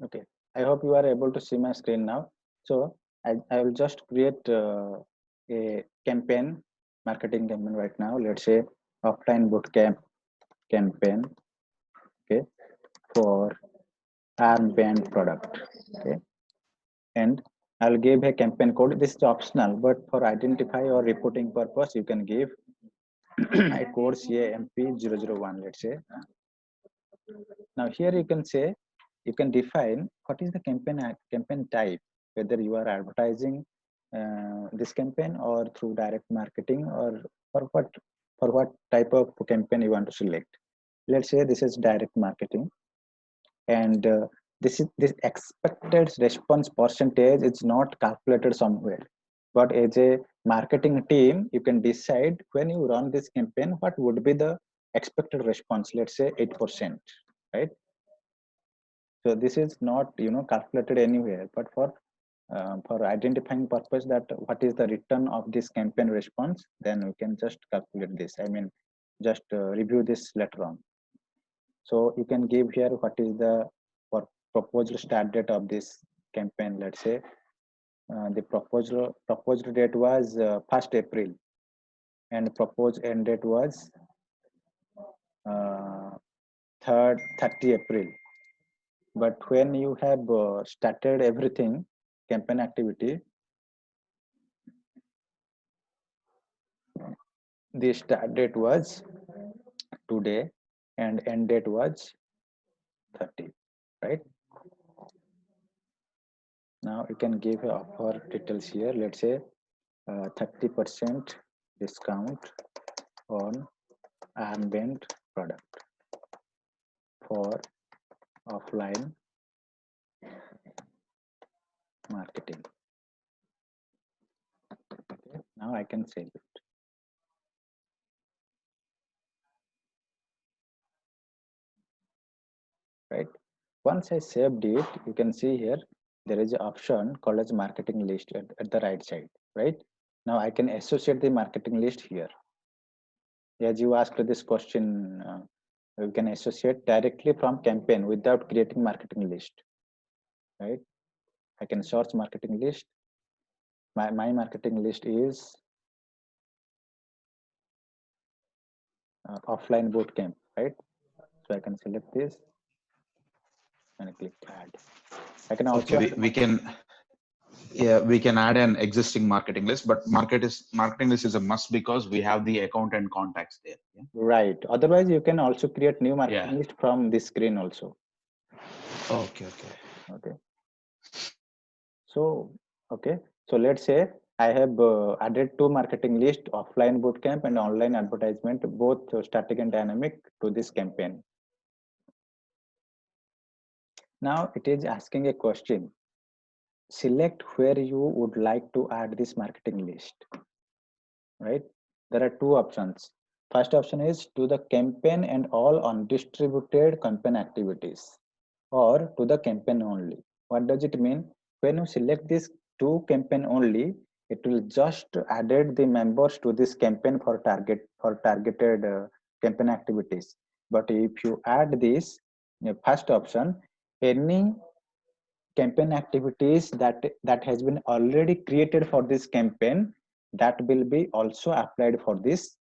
Okay, I hope you are able to see my screen now. So I will just create a campaign, marketing campaign right now. Let's say offline bootcamp campaign, okay, for armband product, okay, and I'll give a campaign code. This is optional, but for identify or reporting purpose, you can give a code CAMP001. Let's say. Now here you can say, you can define what is the campaign type, whether you are advertising this campaign or through direct marketing, or for what type of campaign you want to select. Let's say this is direct marketing, and this expected response percentage is not calculated somewhere. But as a marketing team, you can decide when you run this campaign what would be the expected response. Let's say 8%, right? So this is not calculated anywhere, but for identifying purpose that what is the return of this campaign response, then we can just calculate this. I mean, just review this later on. So you can give here what is the for proposed start date of this campaign. Let's say the proposed date was 1st April, and proposed end date was 30 April. But when you have started everything, campaign activity, the start date was today and end date was 30, right? Now you can give offer details here. Let's say 30% discount on armband product for offline marketing. Okay, now I can save it. Right. Once I saved it, you can see here there is an option called as marketing list at the right side. Right. Now I can associate the marketing list here. As you asked this question, you can associate directly from campaign without creating marketing list. Right. I can search marketing list. My marketing list is offline bootcamp, right? So I can select this and click add. I can also Okay, we can, yeah, we can add an existing marketing list, but marketing list is a must because we have the account and contacts there. Yeah? Right. Otherwise, you can also create new marketing list from this screen also. Okay. Okay. So, okay. So let's say I have added two marketing list, offline bootcamp and online advertisement, both static and dynamic to this campaign. Now it is asking a question. Select where you would like to add this marketing list, right? There are two options. First option is to the campaign and all undistributed campaign activities, or to the campaign only. What does it mean? When you select this to campaign only, it will just added the members to this campaign for targeted campaign activities. But if you add this first option, any campaign activities that has been already created for this campaign, that will be also applied for these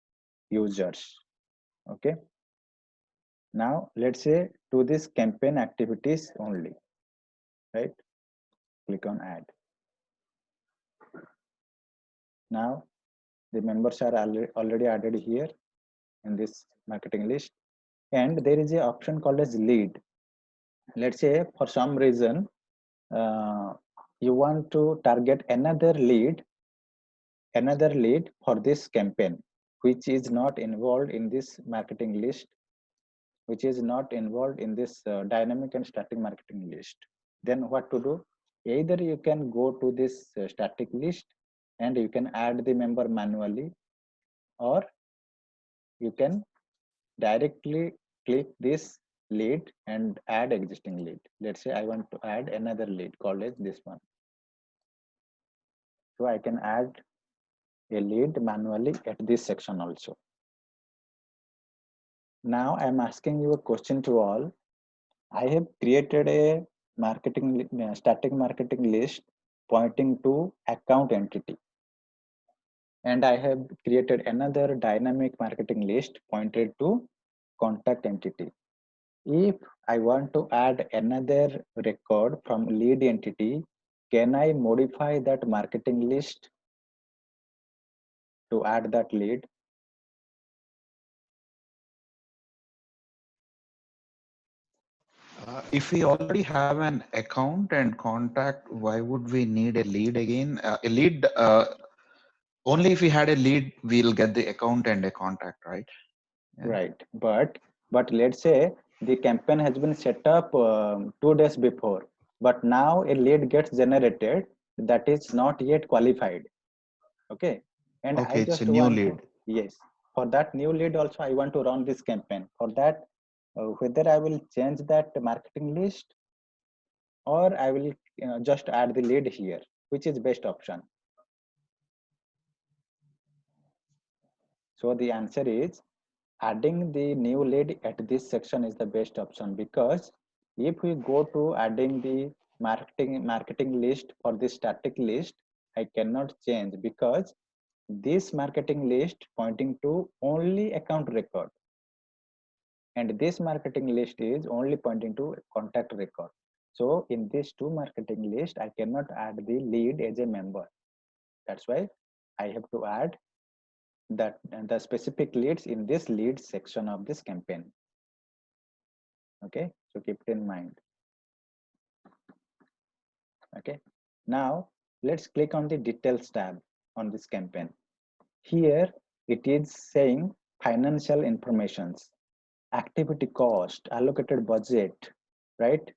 users. Okay. Now let's say to this campaign activities only, right? Click on add. Now the members are already added here in this marketing list, and there is an option called as lead. Let's say for some reason you want to target another lead for this campaign, which is not involved in this marketing list, which is not involved in this dynamic and static marketing list. Then what to do? Either you can go to this static list and you can add the member manually, or you can directly click this lead and add existing lead. Let's say I want to add another lead called as this one. So I can add a lead manually at this section also. Now I'm asking you a question to all. I have created a static marketing list pointing to account entity. And I have created another dynamic marketing list pointed to contact entity. If I want to add another record from lead entity, can I modify that marketing list to add that lead? If we already have an account and contact, why would we need a lead again? A lead, only if we had a lead, we'll get the account and a contact, right? Yeah. Right. But let's say the campaign has been set up 2 days before, but now a lead gets generated that is not yet qualified. Okay. And I Okay, it's a just new want lead. to, yes, for that new lead also, I want to run this campaign. For that, whether I will change that marketing list or I will just add the lead here, which is best option. So the answer is adding the new lead at this section is the best option, because if we go to adding the marketing list for this static list, I cannot change because this marketing list pointing to only account record, and this marketing list is only pointing to contact record. So in this two marketing list, I cannot add the lead as a member. That's why I have to add that the specific leads in this lead section of this campaign. Okay, so keep it in mind. Okay, now let's click on the details tab on this campaign. Here it is saying financial informations, activity cost, allocated budget, right?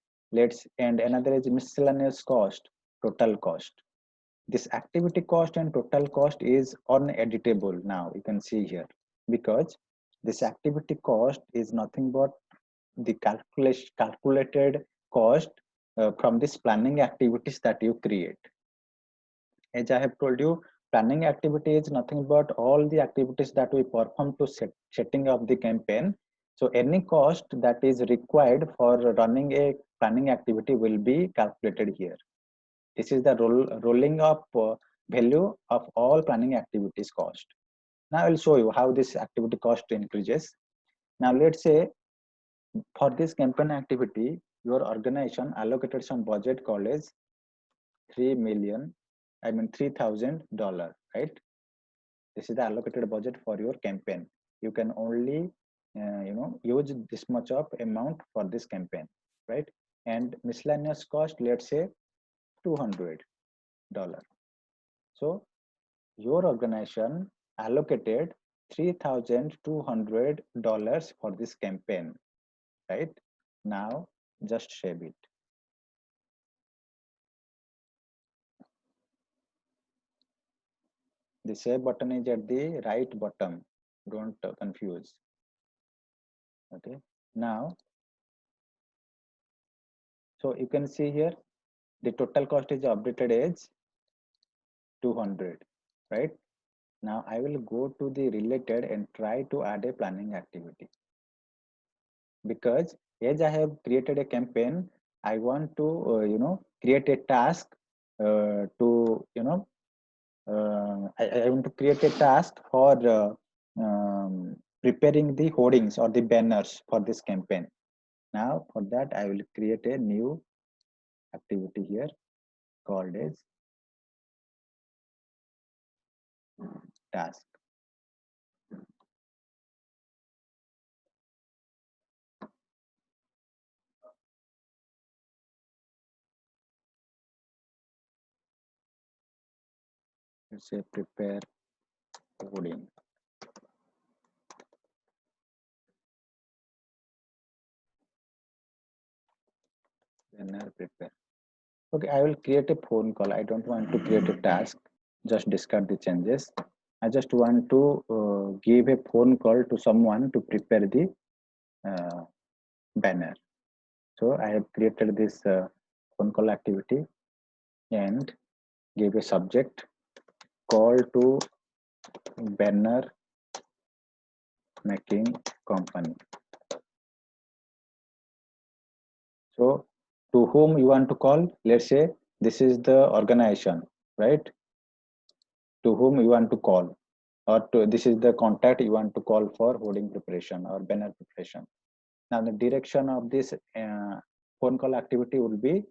And another is miscellaneous cost, total cost. This activity cost and total cost is uneditable now, you can see here, because this activity cost is nothing but the calculated cost from this planning activities that you create. As I have told you, planning activity is nothing but all the activities that we perform to setting up the campaign. So any cost that is required for running a planning activity will be calculated here. This is the rolling up value of all planning activities cost. Now I will show you how this activity cost increases. Now let's say for this campaign activity, your organization allocated some budget called as $3,000, right? This is the allocated budget for your campaign. You can only use this much of amount for this campaign, right? And miscellaneous cost, let's say $200. So your organization allocated $3,200 for this campaign, right? Now just save it. The save button is at the right bottom, don't confuse. Okay, now so you can see here the total cost is updated as 200, right? Now I will go to the related and try to add a planning activity, because as I have created a campaign, I want to create a task to I want to create a task for preparing the hoardings or the banners for this campaign. Now for that I will create a new activity here called as task. Let's say prepare hoarding. Banner prepare. Okay, I will create a phone call. I don't want to create a task. Just discard the changes. I just want to give a phone call to someone to prepare the banner. So I have created this phone call activity and give a subject call to banner making company. So to whom you want to call. Let's say this is the organization, right? To whom you want to call, or to this is the contact you want to call for hoarding preparation or banner preparation. Now the direction of this phone call activity will be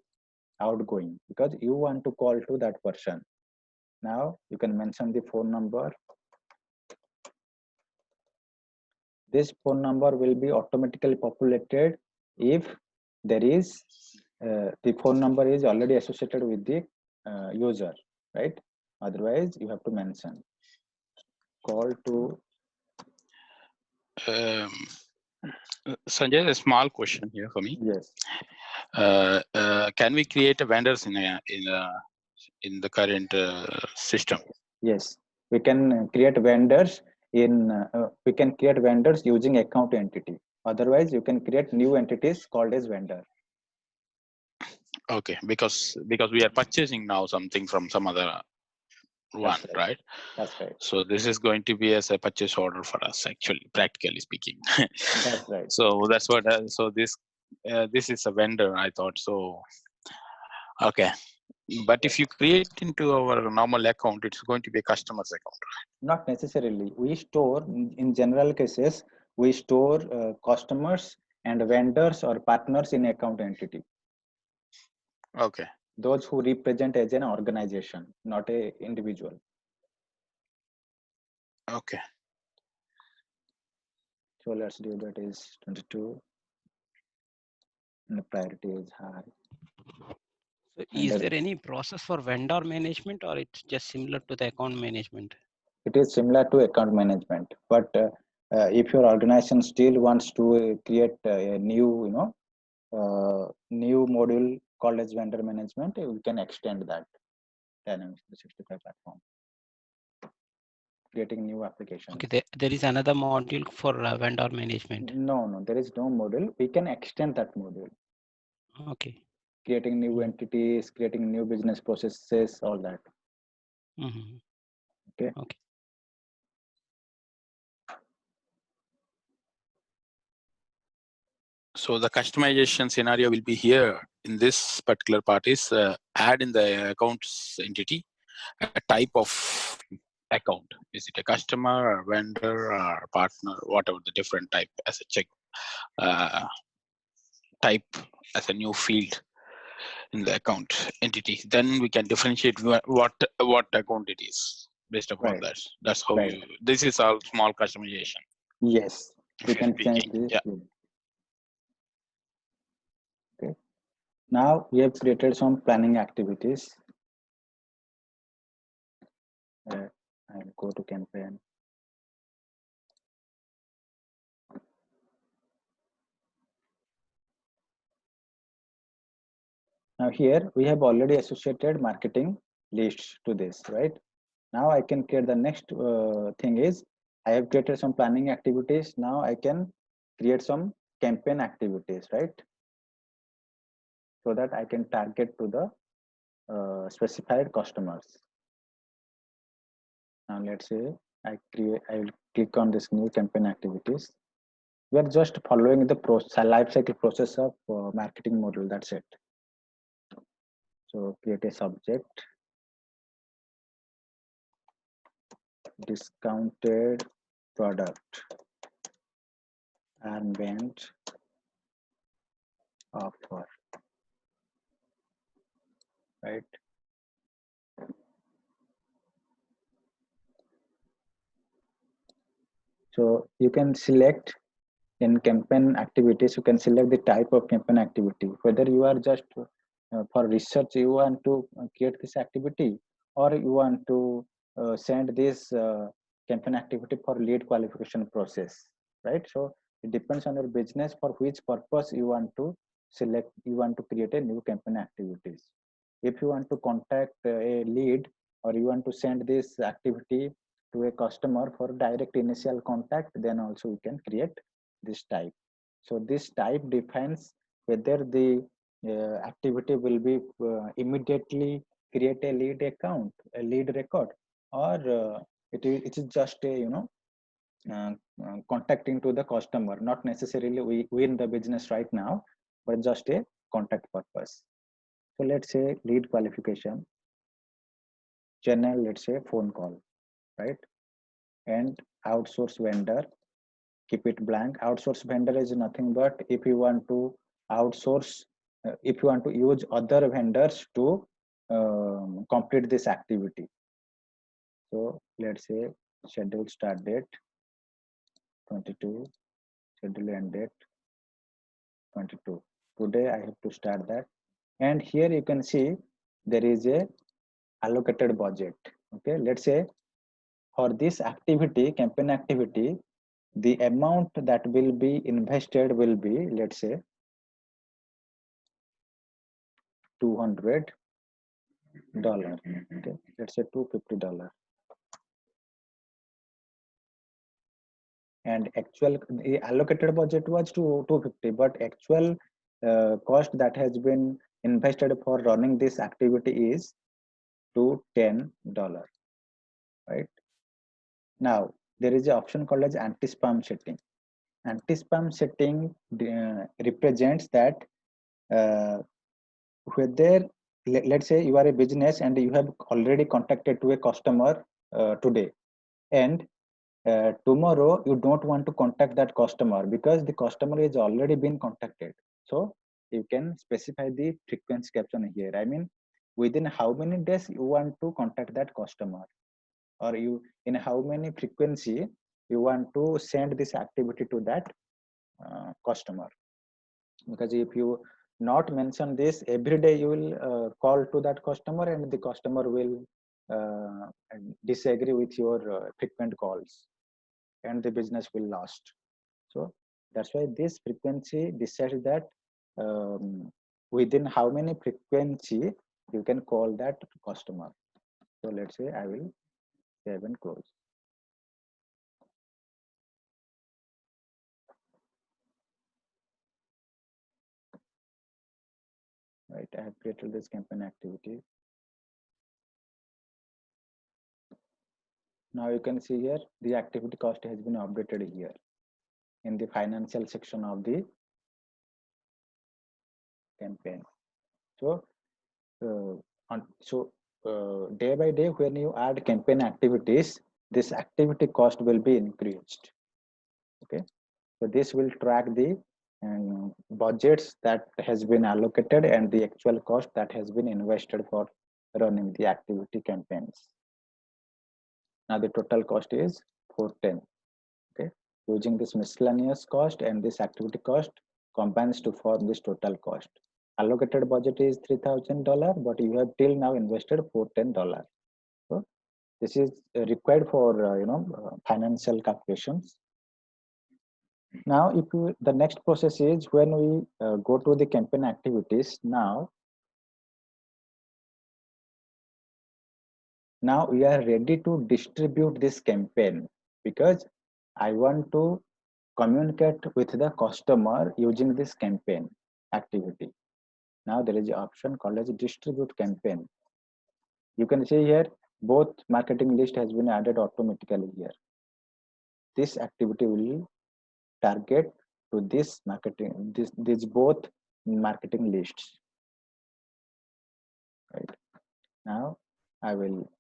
outgoing because you want to call to that person. Now you can mention the phone number. This phone number will be automatically populated if there is the phone number is already associated with the user, right? Otherwise you have to mention call to. Sanjay, a small question here for me. Yes. Can we create a vendors in the current system? Yes, we can create vendors we can create vendors using account entity. Otherwise, you can create new entities called as vendor. Okay, because we are purchasing now something from some other one, right? That's right. So this is going to be as a purchase order for us, actually, practically speaking. That's right. So that's what. So this is a vendor, I thought so. Okay, but if you create into our normal account, it's going to be a customer's account. Not necessarily. We store, in general cases, we store customers and vendors or partners in account entity. Okay. Those who represent as an organization, not a individual. Okay. So let's do that is 22. And the priority is high. So is there any process for vendor management, or it's just similar to the account management? It is similar to account management, but if your organization still wants to create a new, new module called as vendor management, we can extend that Dynamics 365 platform, creating new applications. Okay, there is another module for vendor management. No, there is no module. We can extend that module. Okay. Creating new entities, creating new business processes, all that. Mm-hmm. Okay. Okay. So the customization scenario will be here in this particular part is add in the accounts entity a type of account. Is it a customer or vendor or partner, whatever the different type as a check type as a new field in the account entity. Then we can differentiate what account it is based upon that. That's how you. This is all small customization. Yes, we can change this. Yeah. Okay. Now we have created some planning activities. I'll go to campaign. Now here we have already associated marketing lists to this, right? Now I can create the next thing is I have created some planning activities. Now I can create some campaign activities, right? So that I can target to the specified customers. Now let's say I will click on this new campaign activities. We are just following the life cycle process of marketing model. That's it. So create a subject, discounted product, armband offer, right? So you can select in campaign activities, you can select the type of campaign activity, whether you are just for research, you want to create this activity, or you want to send this campaign activity for lead qualification process, right? So it depends on your business for which purpose you want to select, you want to create a new campaign activities. If you want to contact a lead, or you want to send this activity to a customer for direct initial contact, then also you can create this type. So this type defines whether the activity will be immediately create a lead account, a lead record, or it is just a contacting to the customer, not necessarily we in the business right now, but just a contact purpose. So let's say lead qualification, channel, let's say phone call, right? And outsource vendor, keep it blank. Outsource vendor is nothing but if you want to outsource, if you want to use other vendors to complete this activity. So let's say schedule start date 22, schedule end date 22. Today I have to start that. And here you can see there is a allocated budget. Okay, let's say for this activity, campaign activity, the amount that will be invested will be, let's say, $200. Okay, let's say $250. And actual the allocated budget was to 250, but actual cost that has been invested for running this activity is to $10. Right now, there is an option called as anti-spam setting. Anti-spam setting represents that whether let's say you are a business and you have already contacted to a customer today, and tomorrow you don't want to contact that customer because the customer has already been contacted. So you can specify the frequency caption here. I mean, within how many days you want to contact that customer, or you in how many frequency you want to send this activity to that customer. Because if you not mention this every day, you will call to that customer and the customer will disagree with your frequent calls and the business will last. So that's why this frequency decides that within how many frequency you can call that customer. So let's say I will save and close. Right, I have created this campaign activity. Now you can see here the activity cost has been updated here in the financial section of the campaign. So day by day when you add campaign activities, this activity cost will be increased. Okay, so this will track the budgets that has been allocated and the actual cost that has been invested for running the activity campaigns. Now the total cost is 410. Okay, using this miscellaneous cost and this activity cost combines to form this total cost. Allocated budget is $3,000, but you have till now invested $410. So this is required for financial calculations. Now, if you, the next process is when we go to the campaign activities. Now we are ready to distribute this campaign because I want to communicate with the customer using this campaign activity. Now there is an option called as distribute campaign. You can see here both marketing list has been added automatically here. This activity will target to this marketing, these both marketing lists. Right now I will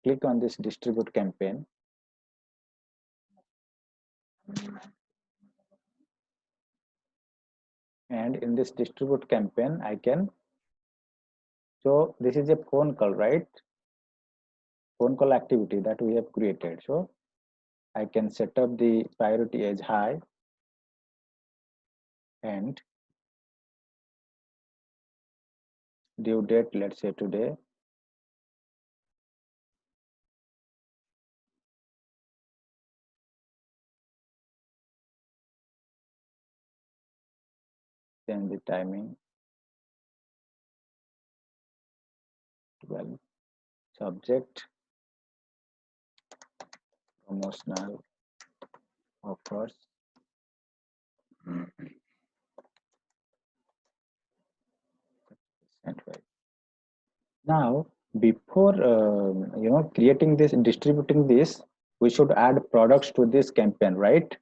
click on this distribute campaign. And in this distribute campaign, I can, so this is a phone call, right? Phone call activity that we have created. So I can set up the priority as high and due date, let's say today. Then the timing 12. Subject promotional offers. Now before creating this, distributing this, we should add products to this campaign, right?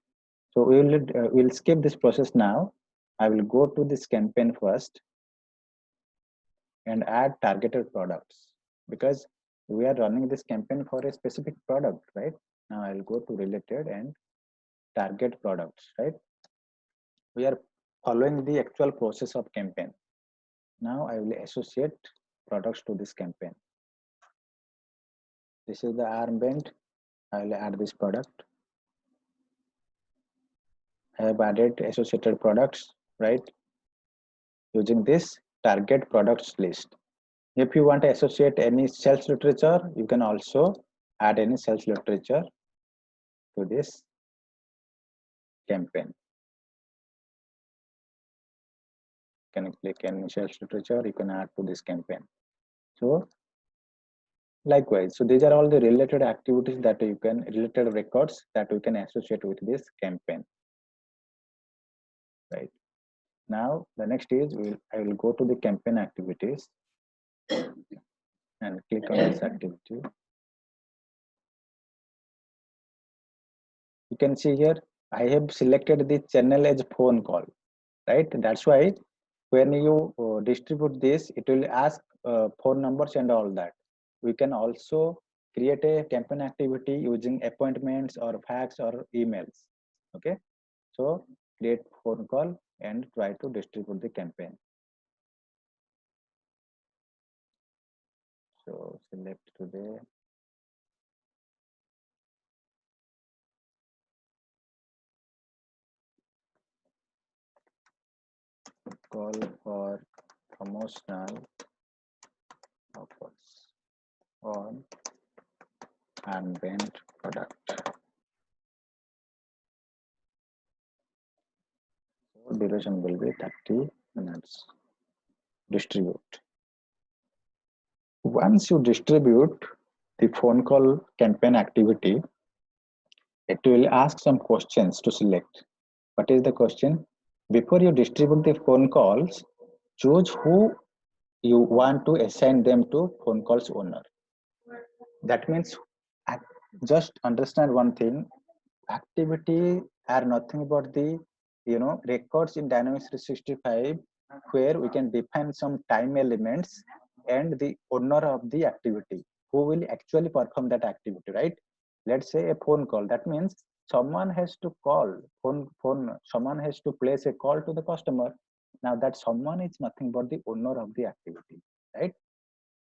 So we'll skip this process now. I will go to this campaign first. and add targeted products, because we are running this campaign for a specific product, right? Now I'll go to related and target products, right? We are following the actual process of campaign. Now I will associate products to this campaign. This is the armband. I will add this product. I have added associated products, right? Using this target products list. If you want to associate any sales literature, you can also add any sales literature to this campaign. You can click any sales literature, you can add to this campaign. So likewise, so these are all the related activities that you can, related records that we can associate with this campaign, right? Now the next is I will go to the campaign activities and click on this activity. You can see here I have selected the channel as phone call, right? That's why when you distribute this, it will ask phone numbers and all that. We can also create a campaign activity using appointments or fax or emails. Okay, so create phone call and try to distribute the campaign. So select today. Call for promotional offers on armband product. So duration will be 30 minutes. Distribute. Once you distribute the phone call campaign activity, it will ask some questions to select. What is the question? Before you distribute the phone calls, choose who you want to assign them to phone calls owner. That means just understand one thing, activity are nothing but the records in Dynamics 365 where we can define some time elements and the owner of the activity who will actually perform that activity, right? Let's say a phone call, that means someone has to call someone has to place a call to the customer. Now that someone is nothing but the owner of the activity, right?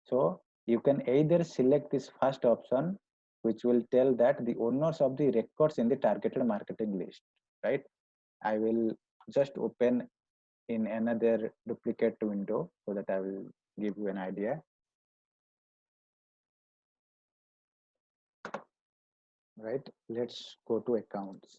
So you can either select this first option, which will tell that the owners of the records in the targeted marketing list, right? I will just open in another duplicate window so that I will give you an idea. Right, let's go to accounts.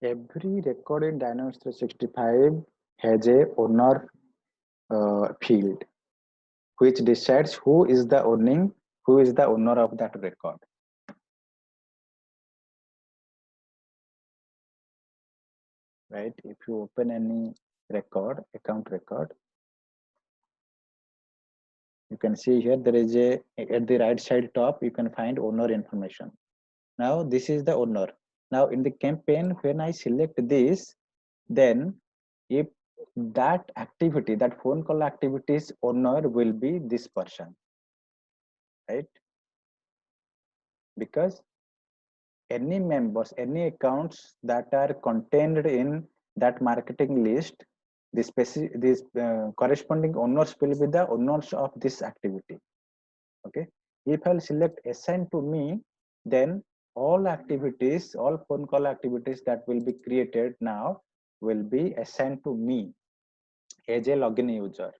Every record in Dynamics 365 has a owner field, which decides who is the owner of that record. Right, if you open any record, account record, you can see here there is a, at the right side top, you can find owner information. Now this is the owner. Now in the campaign, when I select this, then if that activity, that phone call activity's owner will be this person, right? Because any members, any accounts that are contained in that marketing list, this corresponding owners will be the owners of this activity. Okay, if I'll select assign to me, then all activities, all phone call activities that will be created now will be assigned to me as a login user.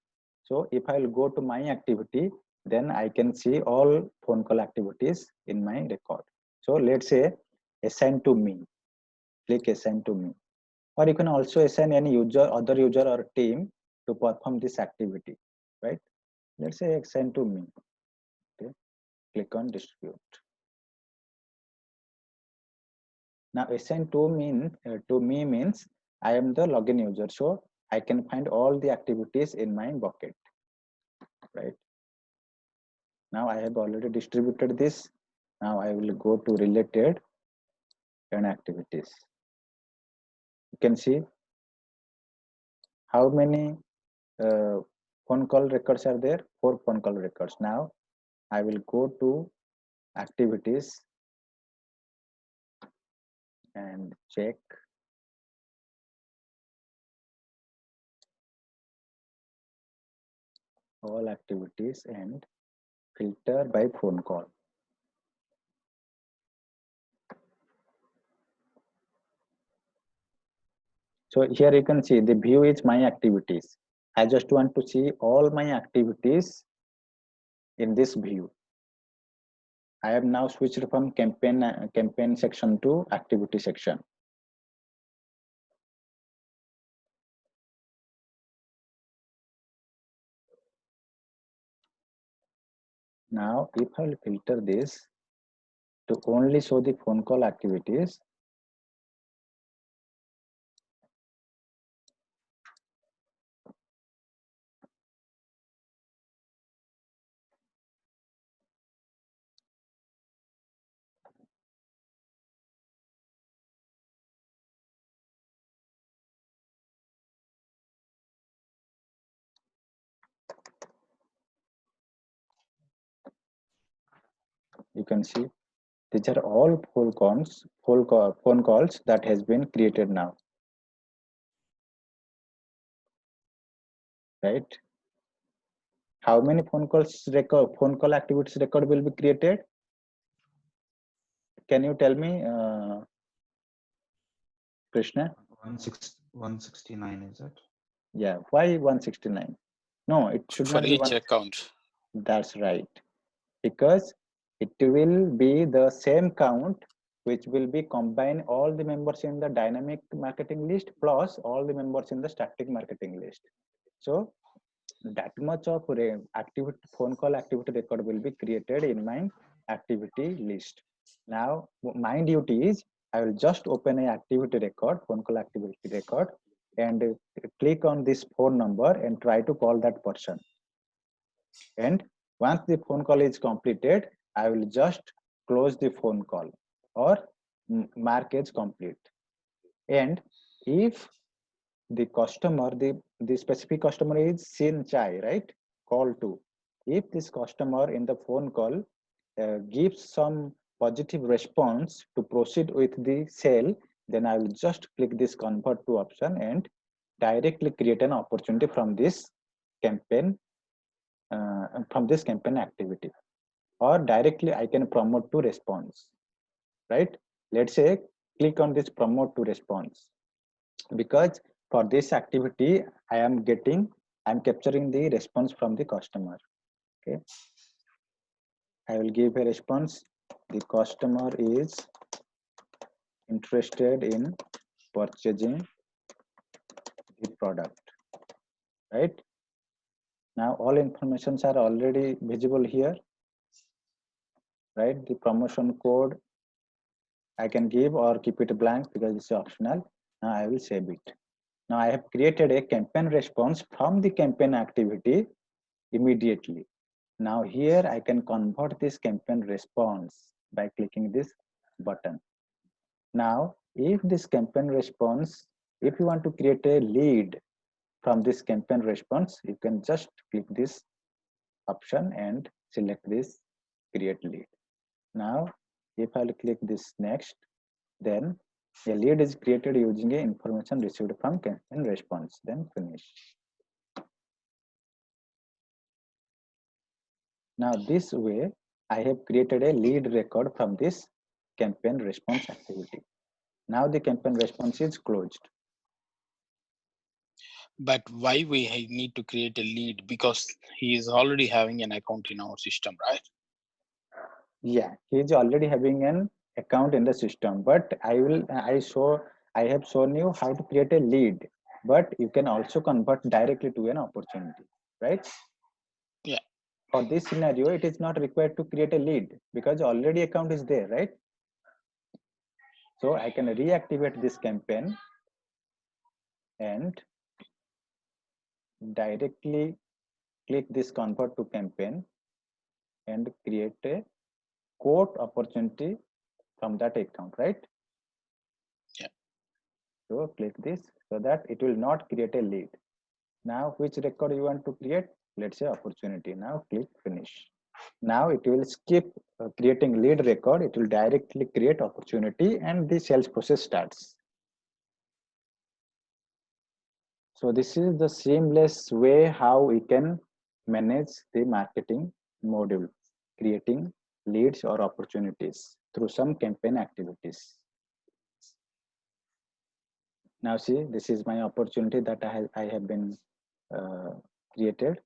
So if I'll go to my activity, then I can see all phone call activities in my record. So let's say assign to me, click assign to me, or you can also assign any user, other user or team to perform this activity, right? Let's say assign to me. Okay, click on distribute. Now assign to me means I am the login user, so I can find all the activities in my bucket, right? Now I have already distributed this. Now I will go to related and activities. You can see how many phone call records are there. 4 phone call records. Now I will go to activities and check all activities and filter by phone call. So here you can see the view is my activities. I just want to see all my activities in this view. I have now switched from campaign section to activity section. Now, if I will filter this to only show the phone call activities, you can see these are all phone calls that has been created now, right? How many phone call activities record will be created? Can you tell me, Krishna? 169 is it? Yeah, why 169? No, it should For not be each account. That's right. Because it will be the same count which will be combine all the members in the dynamic marketing list plus all the members in the static marketing list. So that much of activity phone call activity record will be created in my activity list. Now my duty is I will just open a activity record, phone call activity record, and click on this phone number and try to call that person. And once the phone call is completed, I will just close the phone call or mark as complete. And if the customer, the specific customer is Sin Chai, right? Call to. If this customer in the phone call gives some positive response to proceed with the sale, then I will just click this convert to option and directly create an opportunity from this campaign activity, or directly I can promote to response, right? Let's say click on this promote to response, because for this activity I'm capturing the response from the customer. Okay, I will give a response. The customer is interested in purchasing the product, right? Now all informations are already visible here, right? The promotion code I can give or keep it blank because it's optional. Now I will save it. Now I have created a campaign response from the campaign activity immediately. Now here I can convert this campaign response by clicking this button. Now if this campaign response, if you want to create a lead from this campaign response, you can just click this option and select this create lead. Now if I'll click this next, then a lead is created using a information received from campaign response, then finish. Now this way I have created a lead record from this campaign response activity. Now the campaign response is closed. But why we need to create a lead? Because he is already having an account in our system, right? Yeah, he is already having an account in the system, but I have shown you how to create a lead, but you can also convert directly to an opportunity, right? Yeah. For this scenario, it is not required to create a lead because already account is there, right? So I can reactivate this campaign and directly click this convert to campaign and create a quote opportunity from that account, right? Yeah. So click this so that it will not create a lead. Now, which record you want to create? Let's say opportunity. Now click finish. Now it will skip creating lead record. It will directly create opportunity and the sales process starts. So this is the seamless way how we can manage the marketing module, creating leads or opportunities through some campaign activities. Now see, this is my opportunity that I have been created.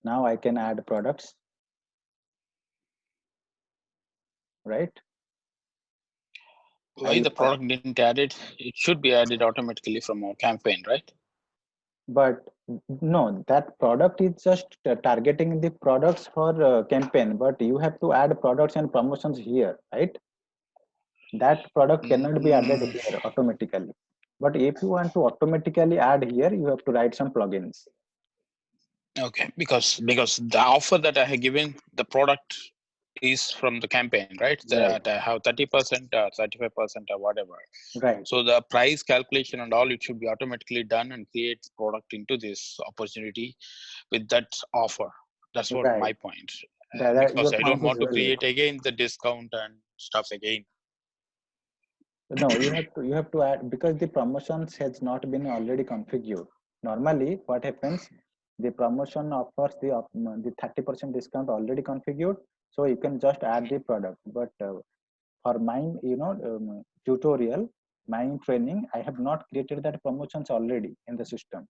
Now I can add products, right? Why the product didn't add it? It should be added automatically from our campaign, right? But no, that product is just targeting the products for campaign, but you have to add products and promotions here, right? That product cannot be added here automatically. But if you want to automatically add here, you have to write some plugins. Okay, because the offer that I have given, the product is from the campaign, right? That I have 30% or 35% or whatever. Right. So the price calculation and all, it should be automatically done and create product into this opportunity with that offer. That's what my point. Because I don't want to create again the discount and stuff again. No, you have to add, because the promotions has not been already configured. Normally, what happens? The promotion offers the 30% discount already configured, so you can just add the product. But for my tutorial, my training, I have not created that promotions already in the system.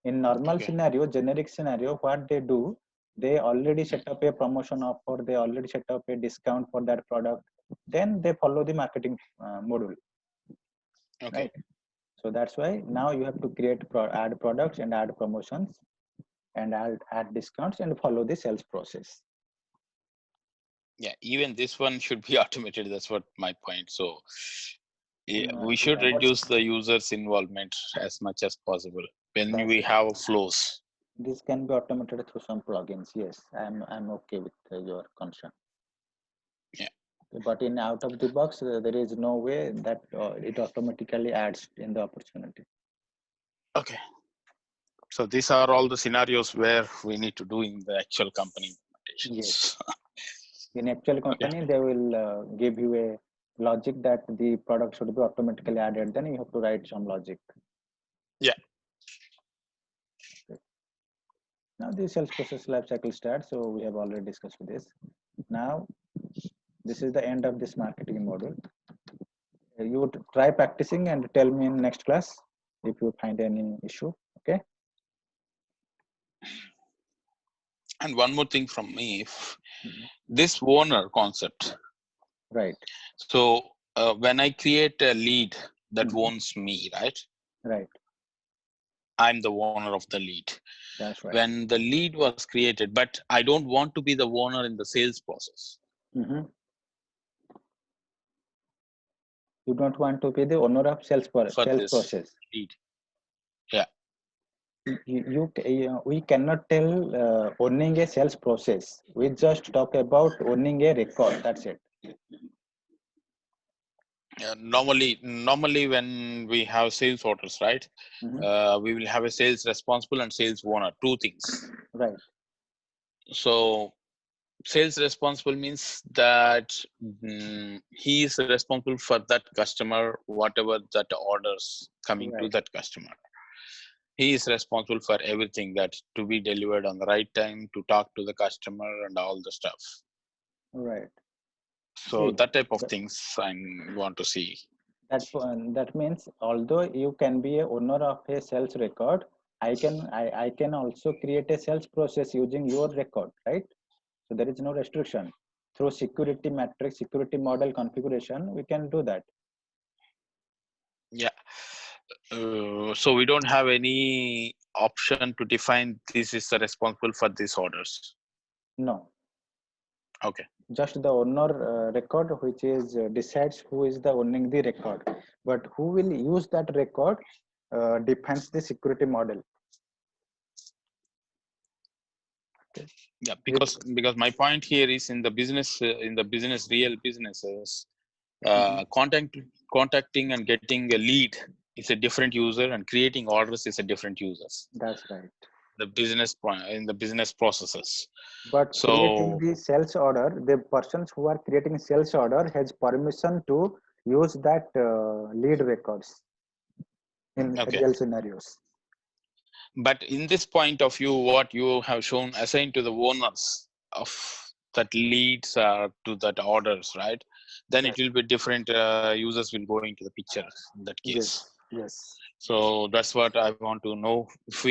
In normal scenario, generic scenario, what they do, they already set up a promotion offer, they already set up a discount for that product, then they follow the marketing module. Okay. Right? So that's why now you have to create add products and add promotions and add discounts and follow the sales process. Yeah, even this one should be automated. That's what my point. So we should reduce the user's involvement as much as possible when we have flows. This can be automated through some plugins. Yes, I'm okay with your concern. Yeah. But in out of the box, there is no way that it automatically adds in the opportunity. Okay. So these are all the scenarios where we need to do in the actual company implementations. Yes. In actual company, they will give you a logic that the product should be automatically added. Then you have to write some logic. Yeah. Okay. Now the sales process lifecycle starts. So we have already discussed this. Now this is the end of this marketing module. You would try practicing and tell me in next class if you find any issue. Okay. And one more thing from me, if this owner concept. Right. So when I create a lead that owns me, right? Right. I'm the owner of the lead. That's right. When the lead was created, but I don't want to be the owner in the sales process. You don't want to be the owner of sales process. Lead. Yeah. We cannot tell owning a sales process. We just talk about owning a record. That's it. Normally when we have sales orders, right? We will have a sales responsible and sales owner, two things. Right. So sales responsible means that he is responsible for that customer, whatever that orders coming to that customer. He is responsible for everything that to be delivered on the right time, to talk to the customer and all the stuff. Right. So that type of things I want to see. That means although you can be a owner of a sales record, I can also create a sales process using your record, right? So there is no restriction. Through security matrix, security model configuration, we can do that. Yeah. So we don't have any option to define this is responsible for these orders. No. Okay. Just the owner record, which is decides who is the owning the record, but who will use that record defines the security model. Yeah, because my point here is in the business real businesses, contacting and getting a lead is a different user, and creating orders is a different users. That's right. The in the business processes. But creating So the sales order, the persons who are creating sales order has permission to use that lead records in okay, real scenarios. but in this point of view, what you have shown assigned to the owners of that leads to that orders, right? Then it will be different. Users will go into the picture in that case. Yes. So that's what I want to know, if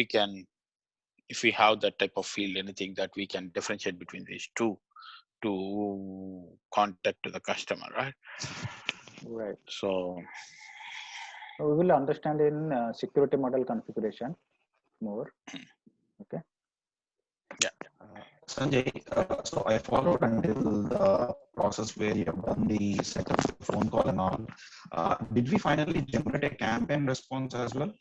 we have that type of field, anything that we can differentiate between these two to contact to the customer, right? Right. So We will understand in security model configuration more. Okay. yeah. Sanjay, so I followed until the process where you have done the setup phone call and all. Did we finally generate a campaign response as well?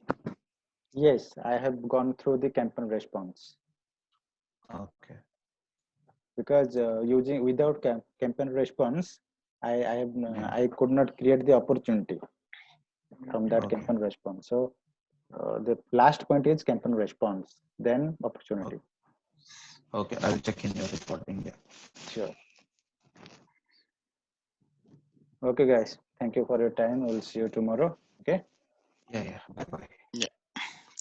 Yes, I have gone through the campaign response Okay. because using without campaign response, I could not create the opportunity from that Okay. campaign response. So the last point is campaign response, then opportunity. Okay, I'll check in your reporting. Yeah. Sure. Okay, guys. Thank you for your time. We'll see you tomorrow. Okay. Yeah. Bye bye. Yeah.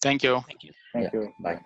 Thank you. Thank you. Thank you. Bye.